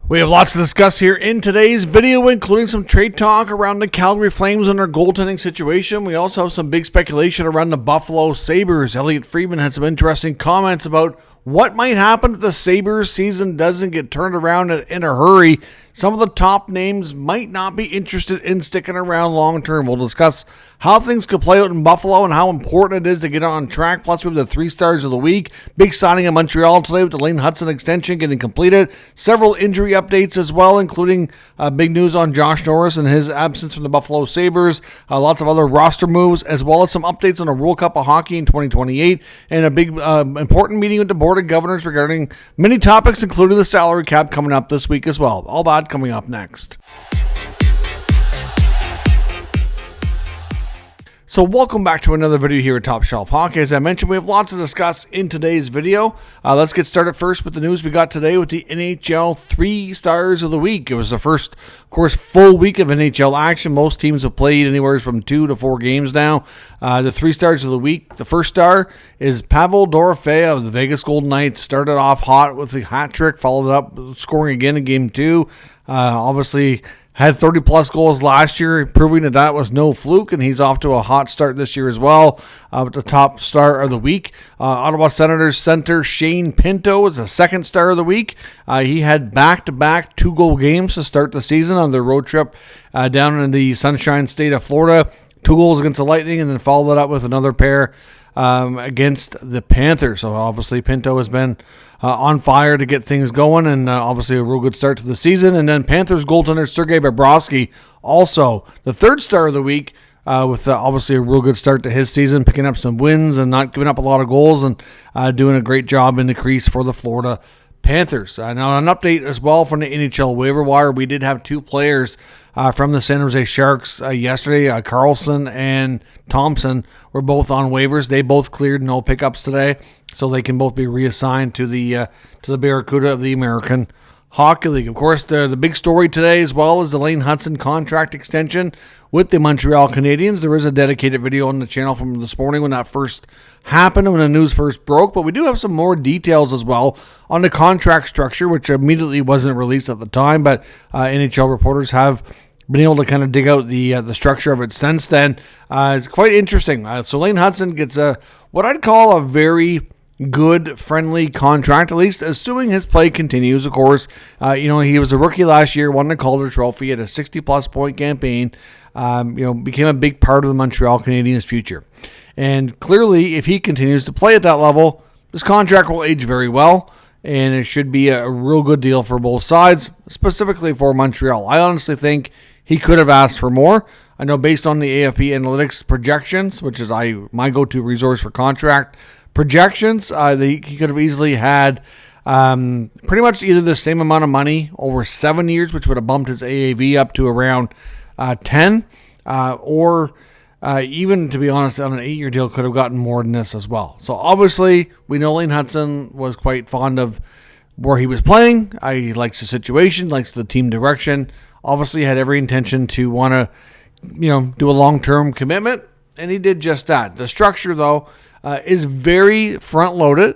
We have lots to discuss here in today's video, including some trade talk around the Calgary Flames and their goaltending situation. We also have some big speculation around the Buffalo Sabres. Elliotte Friedman had some interesting comments about what might happen if the Sabres season doesn't get turned around in a hurry. Some of the top names might not be interested in sticking around long term. We'll discuss how things could play out in Buffalo and how important it is to get on track. Plus, we have the 3 stars of the week. Big signing in Montreal today with the Lane Hutson extension getting completed. Several injury updates as well, including big news on Josh Norris and his absence from the Buffalo Sabres. Lots of other roster moves, as well as some updates on the World Cup of Hockey in 2028. And a big important meeting with the Board of Governors regarding many topics, including the salary cap coming up this week as well. All that coming up next. So welcome back to another video here at Top Shelf Hockey. As I mentioned, we have lots to discuss in today's video. Let's get started first with the news we got today with the NHL 3 stars of the week. It was the first, of course, full week of NHL action. Most teams have played anywhere from 2 to 4 games now. The 3 stars of the week. The first star is Pavel Dorofeyev of the Vegas Golden Knights. Started off hot with a hat trick, followed it up scoring again in Game 2. Obviously had 30-plus goals last year, proving that was no fluke, and he's off to a hot start this year as well. The top star of the week, Ottawa Senators center Shane Pinto was the second star of the week. He had back-to-back 2-goal games to start the season on their road trip down in the Sunshine State of Florida. 2 goals against the Lightning, and then followed it up with another pair against the Panthers. So obviously Pinto has been on fire to get things going, and obviously a real good start to the season. And then Panthers goaltender Sergei Bobrovsky, also the 3rd star of the week, with obviously a real good start to his season, picking up some wins and not giving up a lot of goals, and doing a great job in the crease for the Florida Panthers. Now, an update as well from the NHL waiver wire. We did have 2 players from the San Jose Sharks yesterday. Carlson and Thompson were both on waivers. They both cleared, no pickups today, so they can both be reassigned to the Barracuda of the American Hockey League. Of course, the big story today as well is the Lane Hutson contract extension with the Montreal Canadiens. There is a dedicated video on the channel from this morning when that first happened, when the news first broke, but we do have some more details as well on the contract structure, which immediately wasn't released at the time, but NHL reporters have been able to kind of dig out the structure of it since then. It's quite interesting. So Lane Hutson gets what I'd call a very good, friendly contract, at least assuming his play continues. Of course, he was a rookie last year, won the Calder Trophy, had a 60-plus point campaign, became a big part of the Montreal Canadiens' future. And clearly, if he continues to play at that level, this contract will age very well, and it should be a real good deal for both sides, specifically for Montreal. I honestly think he could have asked for more. I know based on the AFP Analytics projections, which is my go-to resource for contract projections, he could have easily had pretty much either the same amount of money over 7 years, which would have bumped his AAV up to around 10, or even, to be honest, on an 8-year deal, could have gotten more than this as well. So obviously, we know Lane Hutson was quite fond of where he was playing. He likes the situation, likes the team direction. Obviously, had every intention to want to, do a long-term commitment, and he did just that. The structure, though, is very front-loaded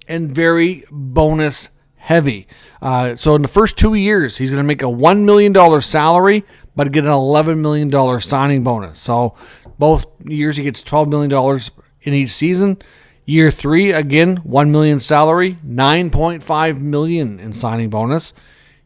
and very bonus-heavy. So in the first 2 years, he's going to make a $1 million salary, but get an $11 million signing bonus. So both years, he gets $12 million in each season. Year 3, again, $1 million salary, $9.5 million in signing bonus.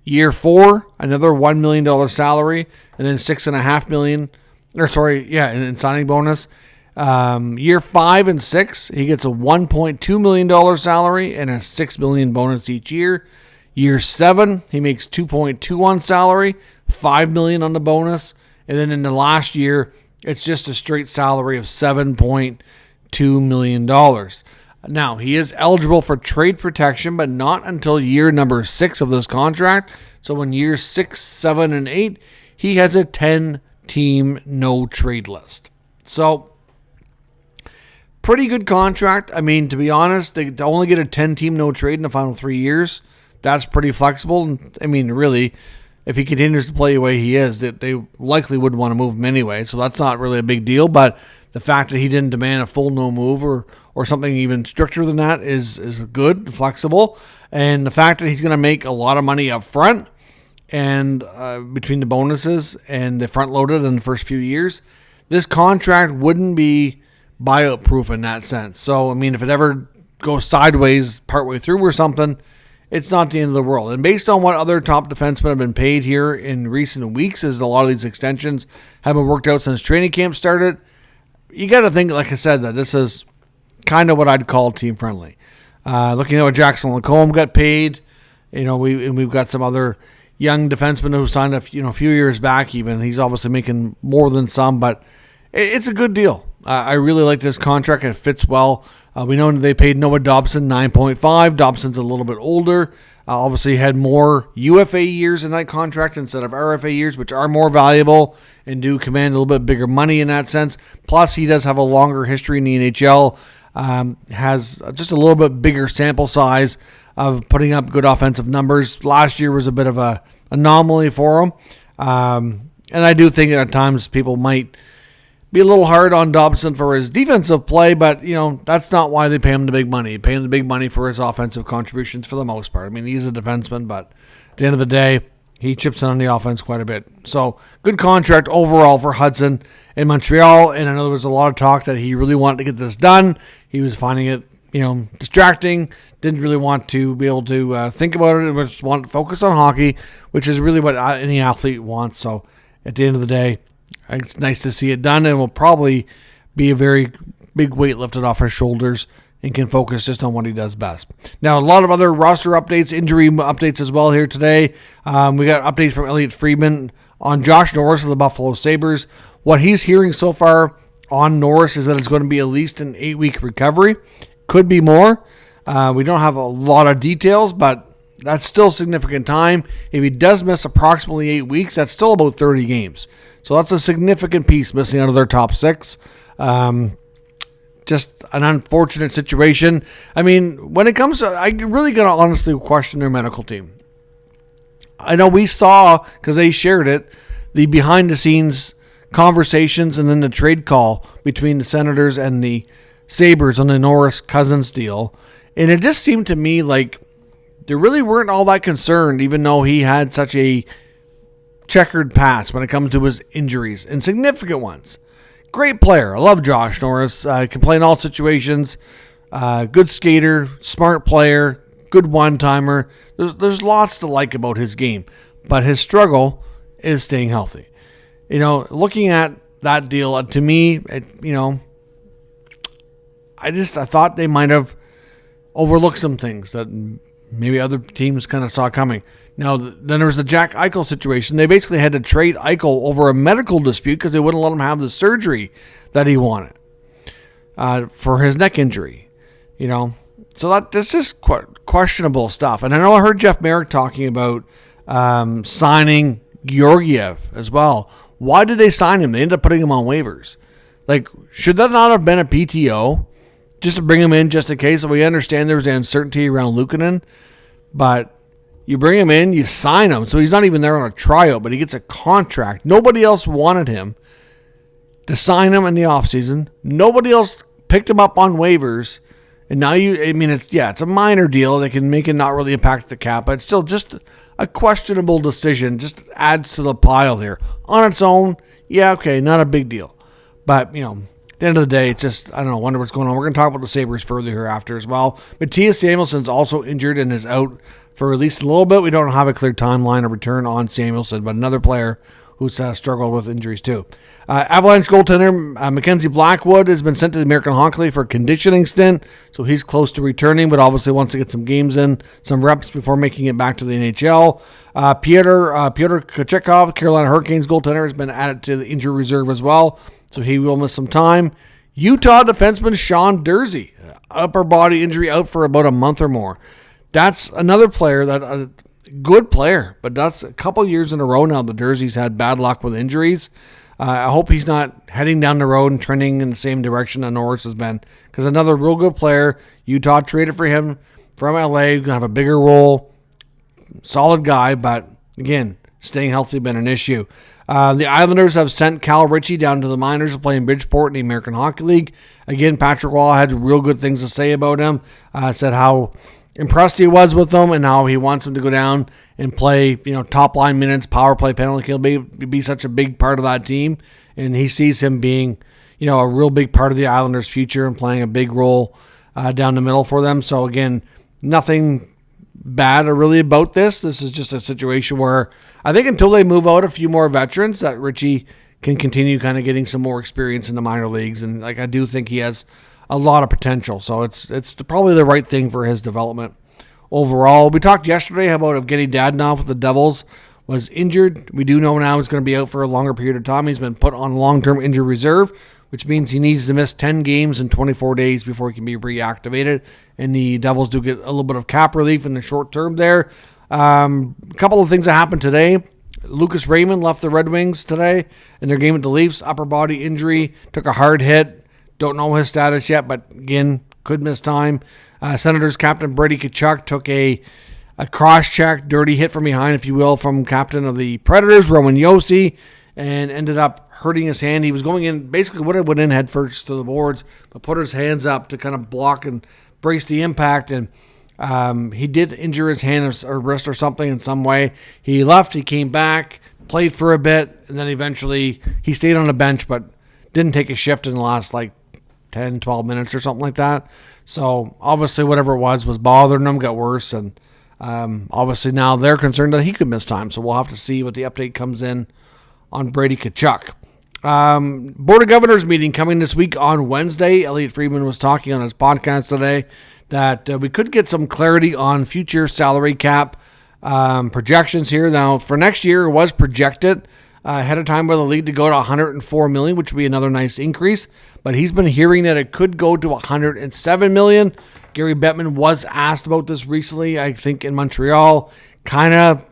Year 4, another $1 million salary, and then $6.5 million, in signing bonus. Year 5 and 6, he gets a $1.2 million salary and a $6 million bonus each year. Year 7, he makes $2.2 on salary, $5 million on the bonus, and then in the last year, it's just a straight salary of $7.2 million. Now, he is eligible for trade protection, but not until year number 6 of this contract. So in years 6, 7, and 8, he has a 10-team no-trade list. So, pretty good contract. I mean, to be honest, to only get a 10-team no-trade in the final 3 years, that's pretty flexible. I mean, really, if he continues to play the way he is, that they likely would want to move him anyway. So that's not really a big deal. But the fact that he didn't demand a full no move or something even stricter than that is good, flexible. And the fact that he's going to make a lot of money up front and between the bonuses and the front loaded in the first few years, this contract wouldn't be buyout proof in that sense. So, I mean, if it ever goes sideways partway through or something, it's not the end of the world. And based on what other top defensemen have been paid here in recent weeks, as a lot of these extensions have been worked out since training camp started, you got to think, like I said, that this is kind of what I'd call team friendly. Looking at what Jackson Lacombe got paid, we've got some other young defensemen who signed a few years back. Even he's obviously making more than some, but it's a good deal. I really like this contract. It fits well. We know they paid Noah Dobson 9.5. Dobson's a little bit older. Obviously had more UFA years in that contract instead of RFA years, which are more valuable and do command a little bit bigger money in that sense. Plus, he does have a longer history in the NHL. Has just a little bit bigger sample size of putting up good offensive numbers. Last year was a bit of an anomaly for him. And I do think at times people might be a little hard on Dobson for his defensive play, but, that's not why they pay him the big money. They pay him the big money for his offensive contributions for the most part. I mean, he's a defenseman, but at the end of the day, he chips in on the offense quite a bit. So, good contract overall for Hutson in Montreal, and I know there was a lot of talk that he really wanted to get this done. He was finding it, distracting, didn't really want to be able to think about it, and just wanted to focus on hockey, which is really what any athlete wants. So, at the end of the day, it's nice to see it done, and will probably be a very big weight lifted off his shoulders and can focus just on what he does best. Now, a lot of other roster updates, injury updates as well here today. We got updates from Elliotte Friedman on Josh Norris of the Buffalo Sabres. What he's hearing so far on Norris is that it's going to be at least an 8-week recovery. Could be more. We don't have a lot of details, but that's still significant time. If he does miss approximately 8 weeks, that's still about 30 games. So that's a significant piece missing out of their top six. Just an unfortunate situation. I mean, when it comes to, I really got to honestly question their medical team. I know we saw, because they shared it, the behind-the-scenes conversations and then the trade call between the Senators and the Sabres on the Norris-Cousins deal. And it just seemed to me like they really weren't all that concerned, even though he had such a checkered past when it comes to his injuries, and significant ones. Great player. I love Josh Norris. Can play in all situations. Good skater, smart player, good one-timer. There's lots to like about his game, but his struggle is staying healthy. Looking at that deal, to me, I thought they might have overlooked some things that maybe other teams kind of saw coming. Now, then there was the Jack Eichel situation. They basically had to trade Eichel over a medical dispute because they wouldn't let him have the surgery that he wanted for his neck injury. So that's just questionable stuff. And I know I heard Jeff Merrick talking about signing Georgiev as well. Why did they sign him? They ended up putting him on waivers. Like, should that not have been a PTO just to bring him in just in case? We understand there was the uncertainty around Luukkonen, but you bring him in, you sign him, so he's not even there on a tryout, but he gets a contract. Nobody else wanted him to sign him in the offseason. Nobody else picked him up on waivers. And now it's a minor deal. They can make it not really impact the cap, but it's still just a questionable decision. Just adds to the pile here. On its own, not a big deal. But, at the end of the day, it's just, I don't know, wonder what's going on. We're going to talk about the Sabres further hereafter as well. Matthias Samuelson's also injured and is out for at least a little bit. We don't have a clear timeline of return on Samuelson, but another player who's struggled with injuries too. Avalanche goaltender Mackenzie Blackwood has been sent to the American Hockey League for a conditioning stint, so he's close to returning, but obviously wants to get some games in, some reps before making it back to the NHL. Pyotr Kochetkov, Carolina Hurricanes goaltender, has been added to the injury reserve as well, so he will miss some time. Utah defenseman Sean Durzi, upper body injury, out for about a month or more. That's another player that good player, but that's a couple years in a row now the Durzi's had bad luck with injuries. I hope he's not heading down the road and trending in the same direction that Norris has been, because another real good player. Utah traded for him from LA. He's going to have a bigger role. Solid guy, but again, staying healthy has been an issue. The Islanders have sent Cal Ritchie down to the minors to play in Bridgeport in the American Hockey League. Again, Patrick Wall had real good things to say about him. Said how impressed he was with them and how he wants them to go down and play, top line minutes, power play, penalty kill, be such a big part of that team. And he sees him being, a real big part of the Islanders' future and playing a big role down the middle for them. So again, nothing bad or really about this. This is just a situation where I think until they move out a few more veterans, that Richie can continue kind of getting some more experience in the minor leagues. And I do think he has a lot of potential. So it's probably the right thing for his development overall. We talked yesterday about Evgeny Dadonov with the Devils was injured. We do know now he's going to be out for a longer period of time. He's been put on long-term injury reserve, which means he needs to miss 10 games in 24 days before he can be reactivated. And the Devils do get a little bit of cap relief in the short term there. A couple of things that happened today. Lucas Raymond left the Red Wings today in their game with the Leafs. Upper body injury, took a hard hit. Don't know his status yet, but again, could miss time. Senators captain Brady Tkachuk took a cross-check, dirty hit from behind, if you will, from captain of the Predators, Roman Josi, and ended up hurting his hand. He was going in, basically would have went in head first to the boards, but put his hands up to kind of block and brace the impact, and he did injure his hand or wrist or something in some way. He left, he came back, played for a bit, and then eventually he stayed on the bench, but didn't take a shift in the last 10, 12 minutes or something like that. So obviously whatever it was bothering him, got worse, and obviously now they're concerned that he could miss time. So we'll have to see what the update comes in on Brady Tkachuk. Board of Governors meeting coming this week on Wednesday. Elliot Friedman was talking on his podcast today that we could get some clarity on future salary cap projections here. Now, for next year, it was projected ahead of time by the league to go to $104 million, which would be another nice increase. But he's been hearing that it could go to $107 million. Gary Bettman was asked about this recently, I think in Montreal. Kind of,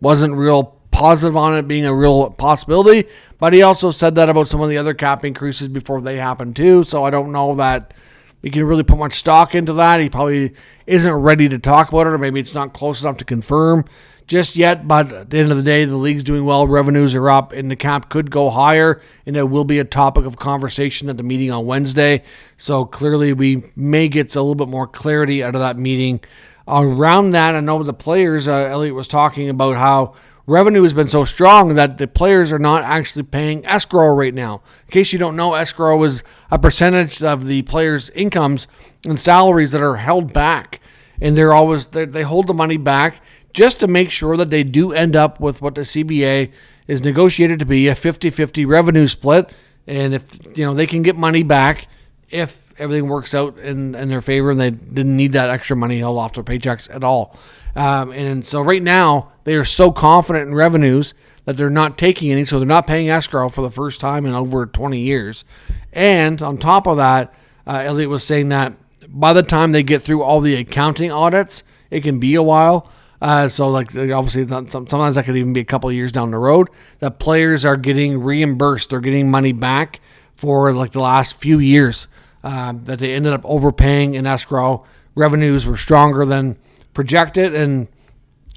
wasn't real positive on it being a real possibility. But he also said that about some of the other cap increases before they happened too. So I don't know that we can really put much stock into that. He probably isn't ready to talk about it, or maybe it's not close enough to confirm just yet. But at the end of the day, the league's doing well, revenues are up, and the cap could go higher, and it will be a topic of conversation at the meeting on Wednesday. So clearly we may get a little bit more clarity out of that meeting. Around that, I know the players, Elliot was talking about how revenue has been so strong that the players are not actually paying escrow right now. In case you don't know, escrow is a percentage of the players' incomes and salaries that are held back. And they hold the money back just to make sure that they do end up with what the CBA is negotiated to be, a 50-50 revenue split. And if they can get money back if everything works out in their favor and they didn't need that extra money held off their paychecks at all. And so right now, they are so confident in revenues that they're not taking any, so they're not paying escrow for the first time in over 20 years. And on top of that, Elliot was saying that by the time they get through all the accounting audits, it can be a while. So obviously, sometimes that could even be a couple of years down the road. That players are getting reimbursed. They're getting money back for the last few years that they ended up overpaying in escrow. Revenues were stronger than projected, and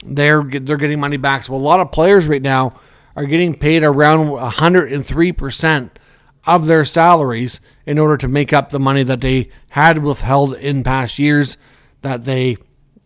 they're getting money back. So a lot of players right now are getting paid around 103% of their salaries in order to make up the money that they had withheld in past years that they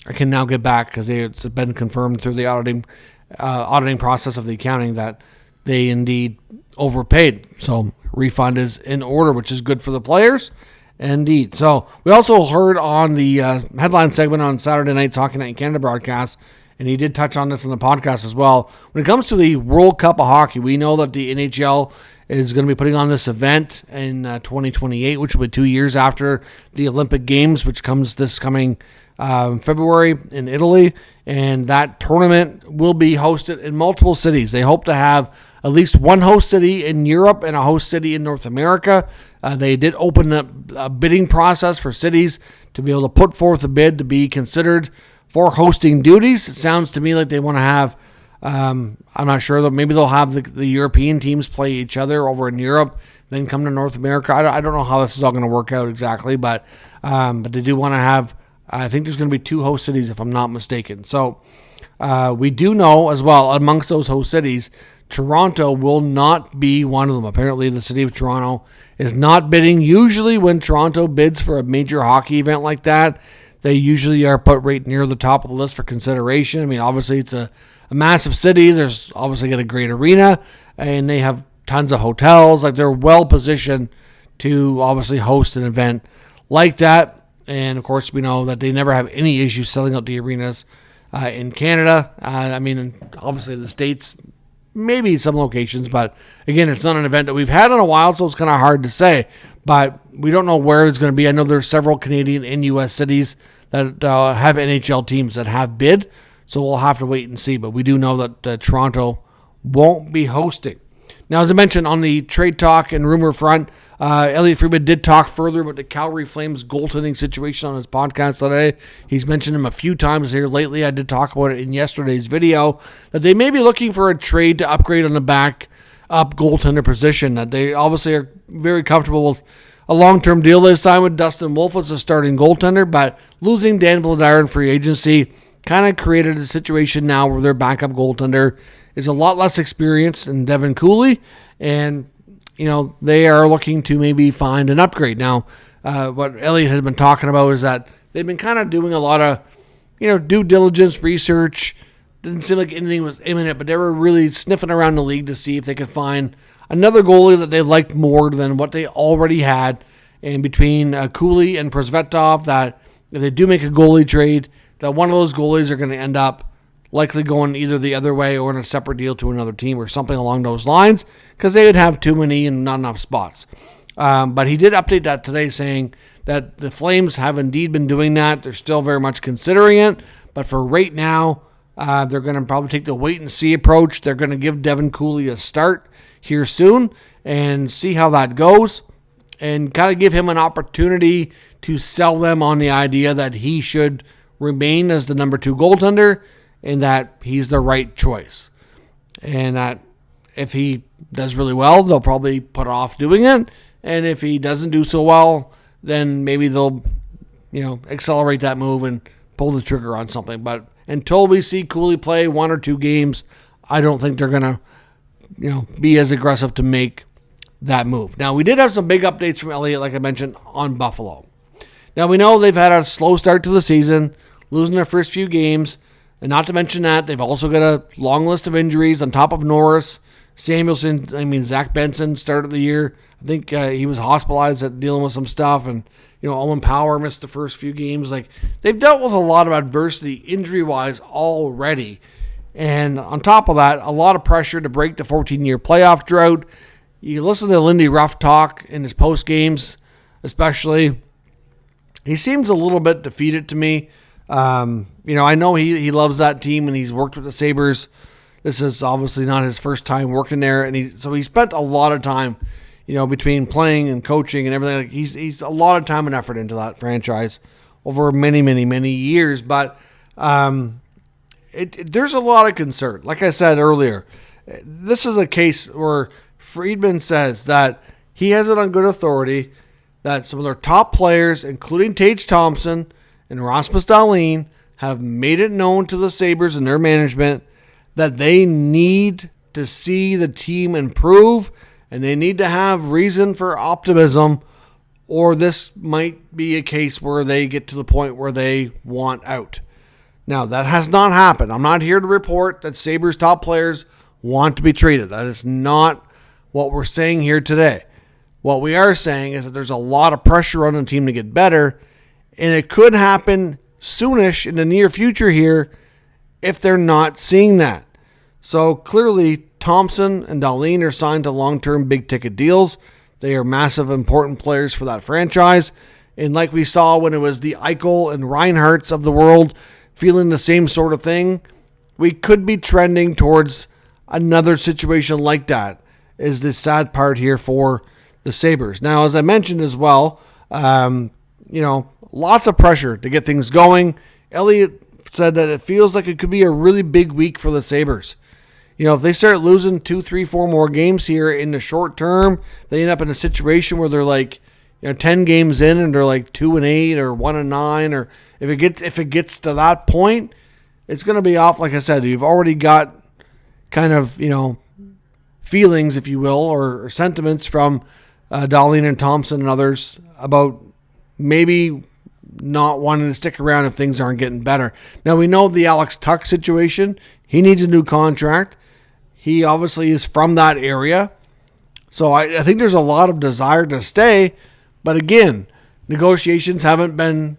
can now get back because it's been confirmed through the auditing process of the accounting that they indeed overpaid. So refund is in order, which is good for the players. Indeed. So we also heard on the headline segment on Saturday night's Hockey Night in Canada broadcast, and he did touch on this on the podcast as well. When it comes to the World Cup of Hockey, we know that the NHL is going to be putting on this event in 2028, which will be 2 years after the Olympic Games, which comes this coming February in Italy. And that tournament will be hosted in multiple cities. They hope to have at least one host city in Europe and a host city in North America. They did open up a bidding process for cities to be able to put forth a bid to be considered for hosting duties. It sounds to me like they want to have, I'm not sure, maybe they'll have the European teams play each other over in Europe, then come to North America. I don't know how this is all going to work out exactly, but they do want to have, I think there's going to be 2 host cities if I'm not mistaken. So we do know as well, amongst those host cities, Toronto will not be one of them. Apparently, the city of Toronto is not bidding. Usually when Toronto bids for a major hockey event like that, they usually are put right near the top of the list for consideration. I mean, obviously it's a massive city. There's obviously got a great arena, and they have tons of hotels. Like, they're well positioned to obviously host an event like that. And of course, we know that they never have any issues selling out the arenas in Canada. I mean, obviously the States, maybe some locations, but again, it's not an event that we've had in a while, so it's kind of hard to say. But we don't know where it's going to be. I know there's several Canadian and U.S. cities that have NHL teams that have bid, so we'll have to wait and see. But we do know that Toronto won't be hosting. Now, as I mentioned, on the trade talk and rumor front, Elliotte Friedman did talk further about the Calgary Flames goaltending situation on his podcast today. He's mentioned him a few times here lately. I did talk about it in yesterday's video, that they may be looking for a trade to upgrade on the backup goaltender position. That they obviously are very comfortable with a long-term deal they signed with Dustin Wolf as a starting goaltender, but losing Dan Vladar in free agency kind of created a situation now where their backup goaltender is a lot less experienced than Devin Cooley, and they are looking to maybe find an upgrade. Now, what Elliotte has been talking about is that they've been kind of doing a lot of, due diligence research. Didn't seem like anything was imminent, but they were really sniffing around the league to see if they could find another goalie that they liked more than what they already had. And between Cooley and Prosvetov, that if they do make a goalie trade, that one of those goalies are going to end up likely going either the other way or in a separate deal to another team or something along those lines, because they would have too many and not enough spots. But he did update that today, saying that the Flames have indeed been doing that. They're still very much considering it, but for right now, they're going to probably take the wait-and-see approach. They're going to give Devin Cooley a start here soon and see how that goes, and kind of give him an opportunity to sell them on the idea that he should remain as the number 2 goaltender, and that he's the right choice. And that if he does really well, they'll probably put off doing it. And if he doesn't do so well, then maybe they'll, accelerate that move and pull the trigger on something. But until we see Cooley play 1 or 2 games, I don't think they're going to, be as aggressive to make that move. Now, we did have some big updates from Elliotte, like I mentioned, on Buffalo. Now, we know they've had a slow start to the season, losing their first few games. And not to mention that, they've also got a long list of injuries on top of Norris, Zach Benson started the year. I think he was hospitalized dealing with some stuff. And, Owen Power missed the first few games. Like, they've dealt with a lot of adversity injury-wise already. And on top of that, a lot of pressure to break the 14-year playoff drought. You listen to Lindy Ruff talk in his post games, especially. He seems a little bit defeated to me. I know he loves that team and he's worked with the Sabres. This is obviously not his first time working there, and he spent a lot of time, between playing and coaching and everything. Like, he's a lot of time and effort into that franchise over many, many, many years. But there's a lot of concern. Like I said earlier, this is a case where Friedman says that he has it on good authority that some of their top players, including Tage Thompson and Rasmus Dahlin, have made it known to the Sabres and their management that they need to see the team improve and they need to have reason for optimism, or this might be a case where they get to the point where they want out. Now, that has not happened. I'm not here to report that Sabres top players want to be traded. That is not what we're saying here today. What we are saying is that there's a lot of pressure on the team to get better, and it could happen soonish in the near future here if they're not seeing that. So clearly, Thompson and Dahlin are signed to long-term big-ticket deals. They are massive, important players for that franchise. And like we saw when it was the Eichel and Reinhardts of the world feeling the same sort of thing, we could be trending towards another situation like that, is the sad part here for the Sabres. Now, as I mentioned as well, lots of pressure to get things going. Elliotte said that it feels like it could be a really big week for the Sabres. If they start losing 2, 3, 4 more games here in the short term, they end up in a situation where they're like, 10 games in and they're like 2-8 or 1-9, or if it gets to that point, it's going to be off. Like I said, you've already got kind of, feelings, if you will, or sentiments from Dahlin and Thompson and others about maybe not wanting to stick around if things aren't getting better. Now, we know the Alex Tuch situation. He needs a new contract. He obviously is from that area. So I think there's a lot of desire to stay. But again, negotiations haven't been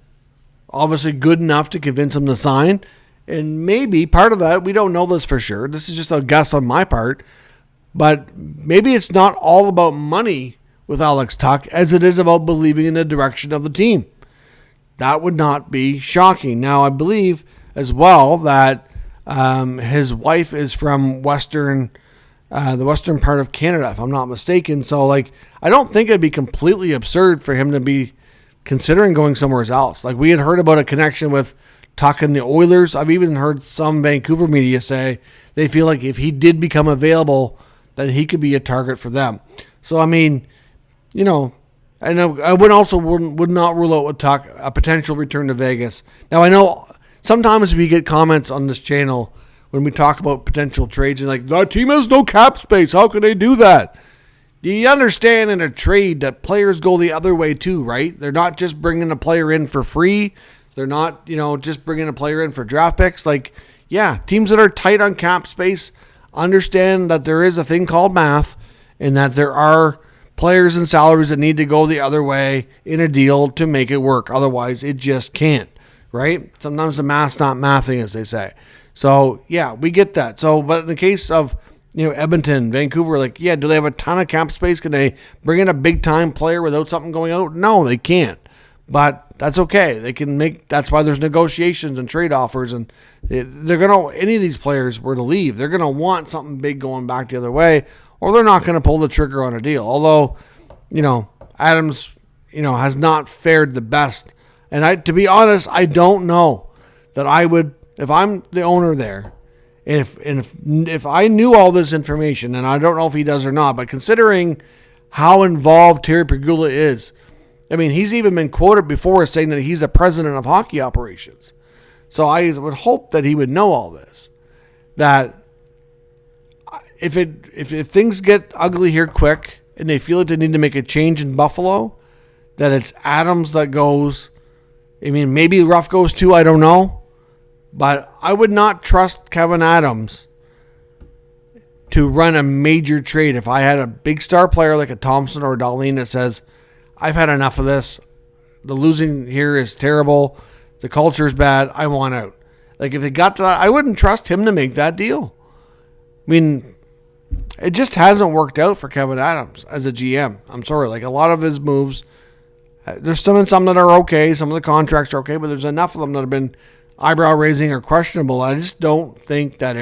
obviously good enough to convince him to sign. And maybe part of that, we don't know this for sure. This is just a guess on my part. But maybe it's not all about money with Alex Tuch as it is about believing in the direction of the team. That would not be shocking. Now, I believe as well that his wife is from the western part of Canada, if I'm not mistaken. So, I don't think it'd be completely absurd for him to be considering going somewhere else. We had heard about a connection with Tuch and the Oilers. I've even heard some Vancouver media say they feel like if he did become available, that he could be a target for them. So, I mean, and I would not rule out with Tuch a potential return to Vegas. Now, I know sometimes we get comments on this channel when we talk about potential trades and that team has no cap space. How can they do that? Do you understand in a trade that players go the other way too, right? They're not just bringing a player in for free. They're not, just bringing a player in for draft picks. Teams that are tight on cap space understand that there is a thing called math and that there are players and salaries that need to go the other way in a deal to make it work. Otherwise, it just can't, right? Sometimes the math's not mathing, as they say. So, yeah, we get that. So, but in the case of, Edmonton, Vancouver, do they have a ton of cap space? Can they bring in a big-time player without something going out? No, they can't. But that's okay. They can that's why there's negotiations and trade offers. And they're going to, any of these players were to leave, they're going to want something big going back the other way, or they're not going to pull the trigger on a deal. Although, Adams, has not fared the best. And to be honest, I don't know that I would, if I'm the owner there, and if I knew all this information, and I don't know if he does or not, but considering how involved Terry Pegula is, I mean, he's even been quoted before as saying that he's the president of hockey operations. So I would hope that he would know all this. That if things get ugly here quick and they feel like they need to make a change in Buffalo, that it's Adams that goes. I mean, maybe Ruff goes too, I don't know. But I would not trust Kevin Adams to run a major trade if I had a big star player like a Thompson or a Dahlin that says, I've had enough of this. The losing here is terrible. The culture is bad. I want out. If it got to that, I wouldn't trust him to make that deal. I mean, it just hasn't worked out for Kevin Adams as a GM. I'm sorry. A lot of his moves, there's some that are okay. Some of the contracts are okay, but there's enough of them that have been eyebrow raising or questionable. I just don't think that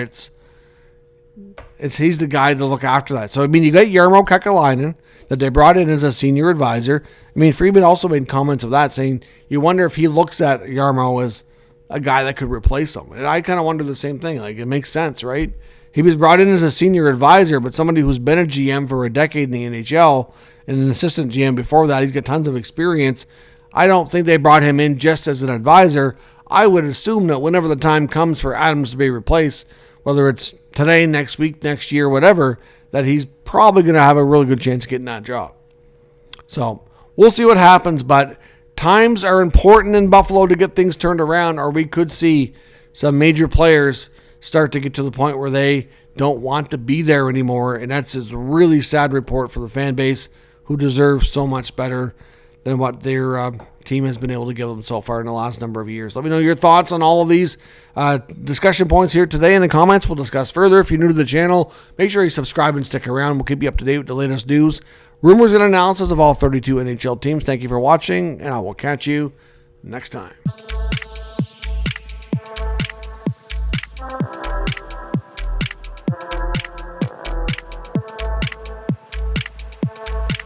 he's the guy to look after that. So, I mean, you got Jarmo Kekalainen that they brought in as a senior advisor. I mean, Friedman also made comments of that, saying you wonder if he looks at Jarmo as a guy that could replace him. And I kind of wonder the same thing. It makes sense, right? He was brought in as a senior advisor, but somebody who's been a GM for a decade in the NHL and an assistant GM before that. He's got tons of experience. I don't think they brought him in just as an advisor. I would assume that whenever the time comes for Adams to be replaced, whether it's today, next week, next year, whatever, that he's probably going to have a really good chance of getting that job. So we'll see what happens, but times are important in Buffalo to get things turned around, or we could see some major players start to get to the point where they don't want to be there anymore, and that's a really sad report for the fan base who deserves so much better than what their team has been able to give them so far in the last number of years. Let me know your thoughts on all of these discussion points here today in the comments. We'll discuss further. If you're new to the channel, make sure you subscribe and stick around. We'll keep you up to date with the latest news, rumors, and analysis of all 32 NHL teams. Thank you for watching, and I will catch you next time.